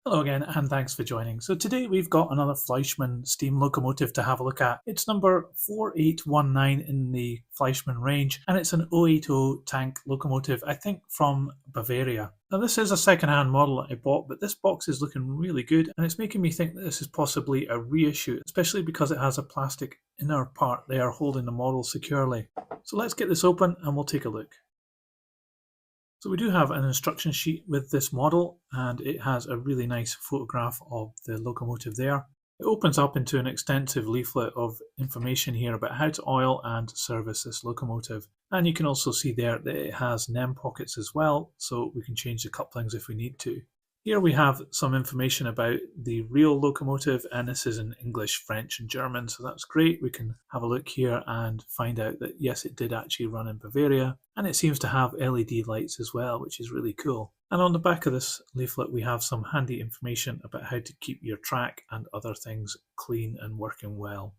Hello again, and thanks for joining. So today we've got another Fleischmann steam locomotive to have a look at. It's number 4819 in the Fleischmann range, and it's an 080 tank locomotive, I think from Bavaria. Now this is a second-hand model that I bought, but this box is looking really good, and it's making me think that this is possibly a reissue, especially because it has a plastic inner part there holding the model securely. So let's get this open and we'll take a look. So we do have an instruction sheet with this model, and it has a really nice photograph of the locomotive there. It opens up into an extensive leaflet of information here about how to oil and service this locomotive. And you can also see there that it has NEM pockets as well, so we can change the couplings if we need to. Here we have some information about the real locomotive, and this is in English, French and German, so that's great. We can have a look here and find out that yes, it did actually run in Bavaria, and it seems to have LED lights as well, which is really cool. And on the back of this leaflet we have some handy information about how to keep your track and other things clean and working well.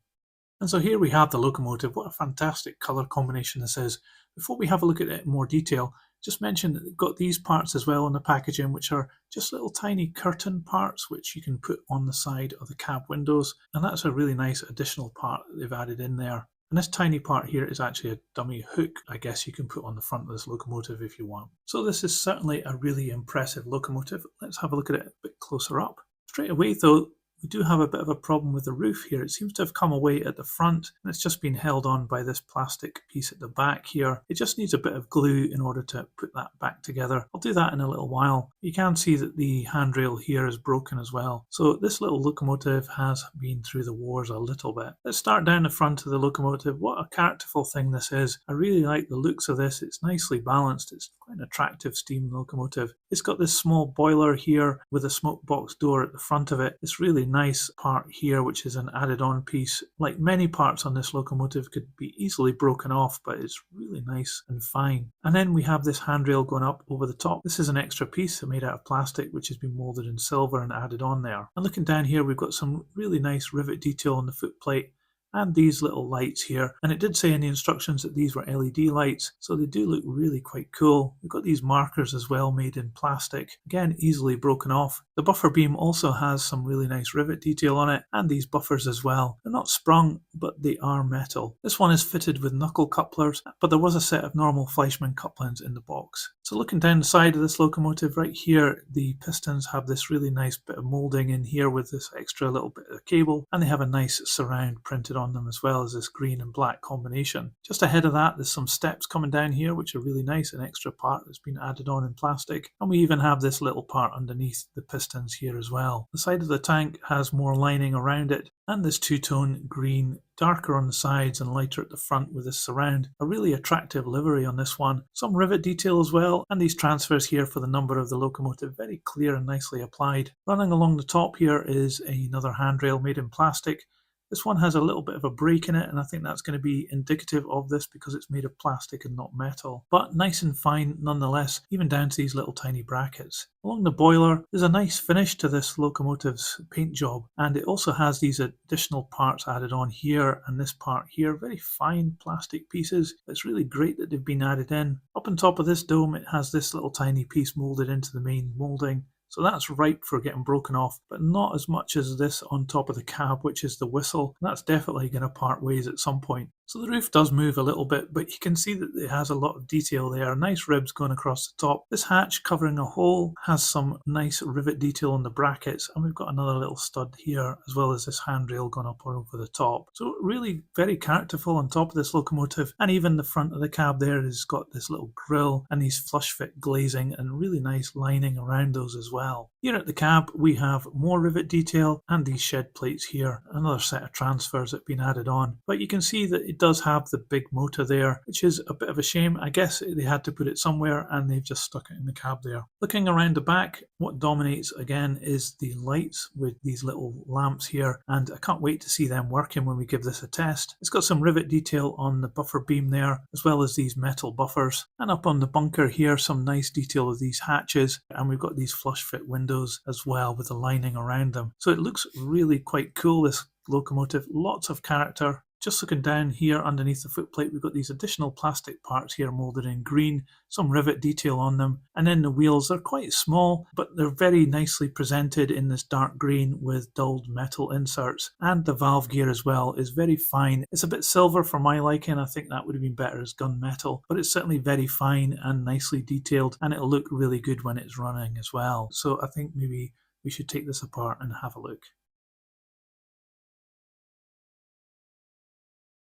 And so here we have the locomotive. What a fantastic colour combination this is. Before we have a look at it in more detail, just mention that they've got these parts as well in the packaging, which are just little tiny curtain parts which you can put on the side of the cab windows, and that's a really nice additional part that they've added in there. And this tiny part here is actually a dummy hook, I guess you can put on the front of this locomotive if you want. So this is certainly a really impressive locomotive. Let's have a look at it a bit closer up. Straight away though, we do have a bit of a problem with the roof here. It seems to have come away at the front, and it's just been held on by this plastic piece at the back here. It just needs a bit of glue in order to put that back together. I'll do that in a little while. You can see that the handrail here is broken as well. So this little locomotive has been through the wars a little bit. Let's start down the front of the locomotive. What a characterful thing this is. I really like the looks of this. It's nicely balanced. It's quite an attractive steam locomotive. It's got this small boiler here with a smoke box door at the front of it. It's really nice part here, which is an added on piece. Like many parts on this locomotive could be easily broken off, but it's really nice and fine. And then we have this handrail going up over the top. This is an extra piece made out of plastic which has been molded in silver and added on there. And looking down here, we've got some really nice rivet detail on the foot plate and these little lights here, and it did say in the instructions that these were LED lights, so they do look really quite cool. We've got these markers as well made in plastic, again easily broken off. The buffer beam also has some really nice rivet detail on it, and these buffers as well. They're not sprung, but they are metal. This one is fitted with knuckle couplers, but there was a set of normal Fleischmann couplings in the box. So looking down the side of this locomotive right here, the pistons have this really nice bit of moulding in here with this extra little bit of cable, and they have a nice surround printed on them as well as this green and black combination. Just ahead of that, there's some steps coming down here which are really nice, an extra part that's been added on in plastic, and we even have this little part underneath the pistons here as well. The side of the tank has more lining around it, and this two-tone green, darker on the sides and lighter at the front with this surround. A really attractive livery on this one. Some rivet detail as well, and these transfers here for the number of the locomotive, very clear and nicely applied. Running along the top here is another handrail made in plastic. This one has a little bit of a break in it, and I think that's going to be indicative of this because it's made of plastic and not metal. But nice and fine nonetheless, even down to these little tiny brackets. Along the boiler, there's a nice finish to this locomotive's paint job, and it also has these additional parts added on here and this part here. Very fine plastic pieces. It's really great that they've been added in. Up on top of this dome, it has this little tiny piece moulded into the main moulding. So that's ripe for getting broken off, but not as much as this on top of the cab, which is the whistle. That's definitely going to part ways at some point. So the roof does move a little bit, but you can see that it has a lot of detail there. Nice ribs going across the top. This hatch covering a hole has some nice rivet detail on the brackets, and we've got another little stud here, as well as this handrail going up over the top. So really very characterful on top of this locomotive, and even the front of the cab there has got this little grille and these flush fit glazing and really nice lining around those as well. Here at the cab we have more rivet detail and these shed plates here, another set of transfers that have been added on, but you can see that it does have the big motor there, which is a bit of a shame. I guess they had to put it somewhere and they've just stuck it in the cab there. Looking around the back, what dominates again is the lights with these little lamps here, and I can't wait to see them working when we give this a test. It's got some rivet detail on the buffer beam there, as well as these metal buffers, and up on the bunker here some nice detail of these hatches, and we've got these flush fit windows as well with the lining around them. So it looks really quite cool, this locomotive. Lots of character. Just looking down here underneath the footplate, we've got these additional plastic parts here moulded in green, some rivet detail on them, and then the wheels are quite small, but they're very nicely presented in this dark green with dulled metal inserts, and the valve gear as well is very fine. It's a bit silver for my liking. I think that would have been better as gunmetal, but it's certainly very fine and nicely detailed, and it'll look really good when it's running as well. So I think maybe we should take this apart and have a look.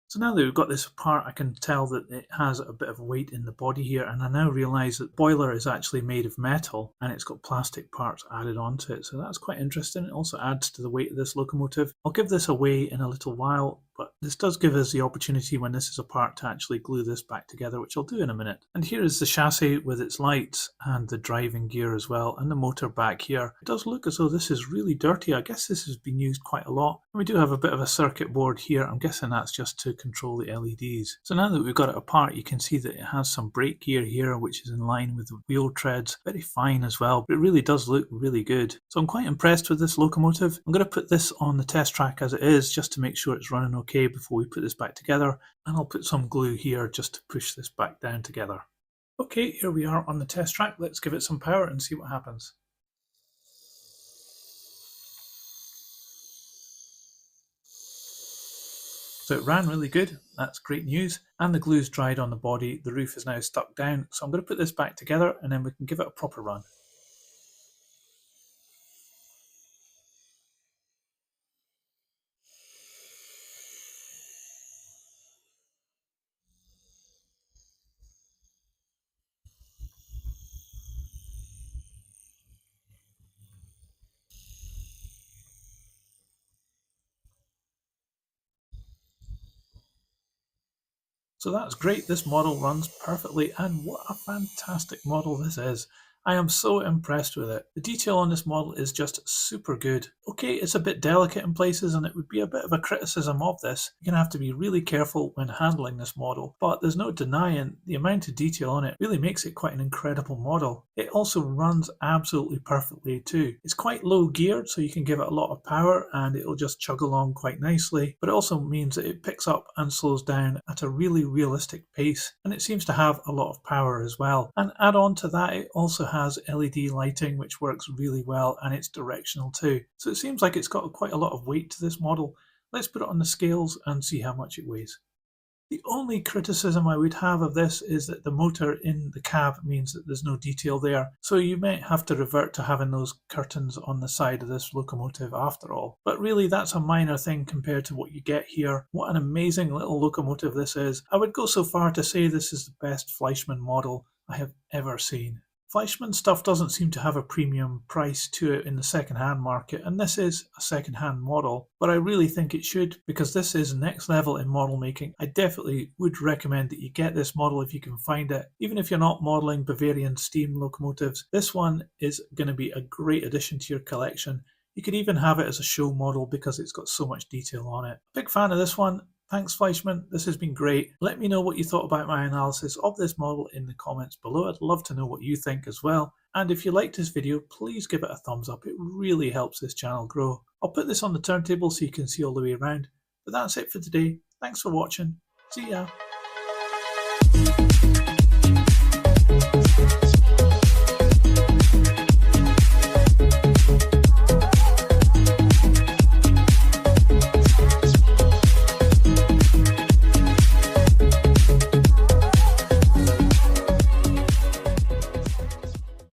So now that we've got this apart, I can tell that it has a bit of weight in the body here, and I now realise that the boiler is actually made of metal and it's got plastic parts added onto it. So that's quite interesting. It also adds to the weight of this locomotive. I'll give this away in a little while, but this does give us the opportunity when this is apart to actually glue this back together, which I'll do in a minute. And here is the chassis with its lights and the driving gear as well, and the motor back here. It does look as though this is really dirty. I guess this has been used quite a lot. And we do have a bit of a circuit board here. I'm guessing that's just to control the LEDs. So now that we've got it apart, you can see that it has some brake gear here, which is in line with the wheel treads. Very fine as well, but it really does look really good. So I'm quite impressed with this locomotive. I'm going to put this on the test track as it is, just to make sure it's running okay before we put this back together. And I'll put some glue here just to push this back down together. Okay, here we are on the test track. Let's give it some power and see what happens. So it ran really good, that's great news, and the glue's dried on the body, the roof is now stuck down, so I'm going to put this back together and then we can give it a proper run. So that's great, this model runs perfectly, and what a fantastic model this is. I am so impressed with it. The detail on this model is just super good. Okay, it's a bit delicate in places and it would be a bit of a criticism of this. You're going to have to be really careful when handling this model, but there's no denying the amount of detail on it really makes it quite an incredible model. It also runs absolutely perfectly too. It's quite low geared, so you can give it a lot of power and it'll just chug along quite nicely, but it also means that it picks up and slows down at a really realistic pace, and it seems to have a lot of power as well. And add on to that, it also has LED lighting, which works really well, and it's directional too. So it seems like it's got quite a lot of weight to this model. Let's put it on the scales and see how much it weighs. The only criticism I would have of this is that the motor in the cab means that there's no detail there, so you might have to revert to having those curtains on the side of this locomotive after all. But really that's a minor thing compared to what you get here. What an amazing little locomotive this is. I would go so far to say this is the best Fleischmann model I have ever seen. Fleischmann stuff doesn't seem to have a premium price to it in the second-hand market, and this is a second-hand model, but I really think it should, because this is next level in model making. I definitely would recommend that you get this model if you can find it. Even if you're not modelling Bavarian steam locomotives, this one is going to be a great addition to your collection. You could even have it as a show model because it's got so much detail on it. Big fan of this one. Thanks Fleischmann, this has been great. Let me know what you thought about my analysis of this model in the comments below. I'd love to know what you think as well. And if you liked this video, please give it a thumbs up. It really helps this channel grow. I'll put this on the turntable so you can see all the way around. But that's it for today. Thanks for watching. See ya.